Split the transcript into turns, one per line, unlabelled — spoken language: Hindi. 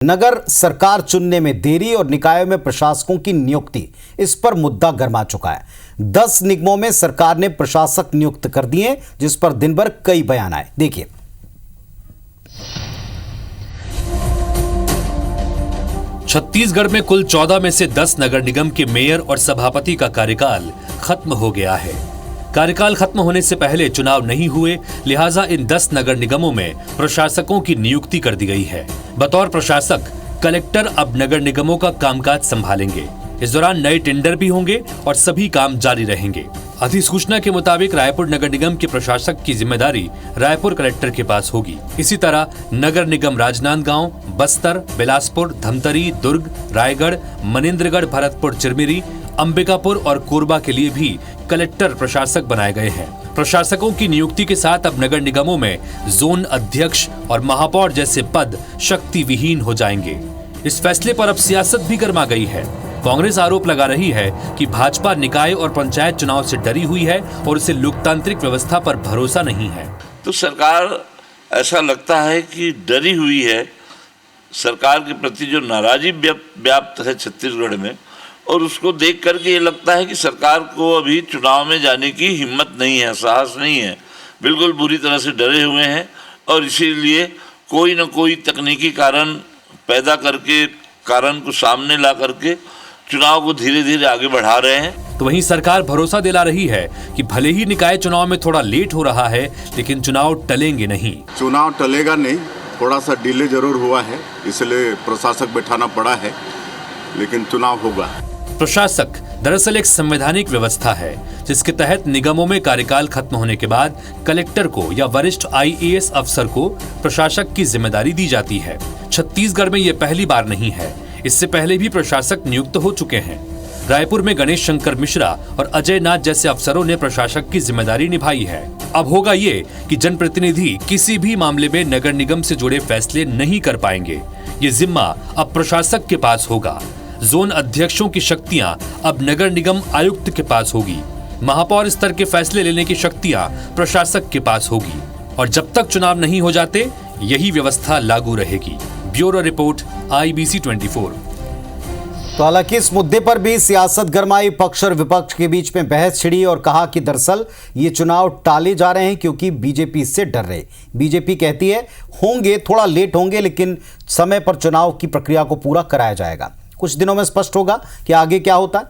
नगर सरकार चुनने में देरी और निकायों में प्रशासकों की नियुक्ति, इस पर मुद्दा गर्मा चुका है। 10 निगमों में सरकार ने प्रशासक नियुक्त कर दिए, जिस पर दिन भर कई बयान आए। देखिए।
छत्तीसगढ़ में कुल 14 में से 10 नगर निगम के मेयर और सभापति का कार्यकाल खत्म हो गया है। कार्यकाल खत्म होने से पहले चुनाव नहीं हुए, लिहाजा इन 10 नगर निगमों में प्रशासकों की नियुक्ति कर दी गई है। बतौर प्रशासक कलेक्टर अब नगर निगमों का कामकाज संभालेंगे। इस दौरान नए टेंडर भी होंगे और सभी काम जारी रहेंगे। अधिसूचना के मुताबिक रायपुर नगर निगम के प्रशासक की जिम्मेदारी रायपुर कलेक्टर के पास होगी। इसी तरह नगर निगम राजनांदगांव, बस्तर, बिलासपुर, धमतरी, दुर्ग, रायगढ़, मनेन्द्रगढ़, भरतपुर, चिरमिरी, अंबिकापुर और कोरबा के लिए भी कलेक्टर प्रशासक बनाए गए हैं। प्रशासकों की नियुक्ति के साथ अब नगर निगमों में जोन अध्यक्ष और महापौर जैसे पद शक्ति विहीन हो जाएंगे। इस फैसले पर अब सियासत भी गर्मा गई है। कांग्रेस आरोप लगा रही है कि भाजपा निकाय और पंचायत चुनाव से डरी हुई है और उसे लोकतांत्रिक व्यवस्था पर भरोसा नहीं है।
तो सरकार ऐसा लगता है कि डरी हुई है। सरकार के प्रति जो नाराजगी व्याप्त है छत्तीसगढ़ में, और उसको देख करके ये लगता है कि सरकार को अभी चुनाव में जाने की हिम्मत नहीं है, साहस नहीं है। बिल्कुल बुरी तरह से डरे हुए हैं और इसीलिए कोई न कोई तकनीकी कारण पैदा करके, कारण को सामने ला करके चुनाव को धीरे धीरे आगे बढ़ा रहे हैं।
तो वहीं सरकार भरोसा दिला रही है कि भले ही निकाय चुनाव में थोड़ा लेट हो रहा है, लेकिन चुनाव टलेंगे नहीं।
चुनाव टलेगा नहीं, थोड़ा सा डिले जरूर हुआ है, इसलिए प्रशासक बैठाना पड़ा है, लेकिन चुनाव होगा।
प्रशासक दरअसल एक संवैधानिक व्यवस्था है, जिसके तहत निगमों में कार्यकाल खत्म होने के बाद कलेक्टर को या वरिष्ठ IAS अफसर को प्रशासक की जिम्मेदारी दी जाती है। छत्तीसगढ़ में ये पहली बार नहीं है, इससे पहले भी प्रशासक नियुक्त हो चुके हैं। रायपुर में गणेश शंकर मिश्रा और अजय नाथ जैसे अफसरों ने प्रशासक की जिम्मेदारी निभाई है। अब होगा ये कि जनप्रतिनिधि किसी भी मामले में नगर निगम से जुड़े फैसले नहीं कर पाएंगे। ये जिम्मा अब प्रशासक के पास होगा। जोन अध्यक्षों की शक्तियां अब नगर निगम आयुक्त के पास होगी। महापौर स्तर के फैसले लेने की शक्तियां प्रशासक के पास होगी और जब तक चुनाव नहीं हो जाते, यही व्यवस्था लागू रहेगी। Bureau report, IBC 24।
तो हालांकि इस मुद्दे पर भी सियासत गरमाई। पक्ष और विपक्ष के बीच में बहस छिड़ी और कहा कि दरअसल ये चुनाव टाले जा रहे हैं क्योंकि बीजेपी से डर रहे। बीजेपी कहती है होंगे, थोड़ा लेट होंगे, लेकिन समय पर चुनाव की प्रक्रिया को पूरा कराया जाएगा। कुछ दिनों में स्पष्ट होगा कि आगे क्या होता है।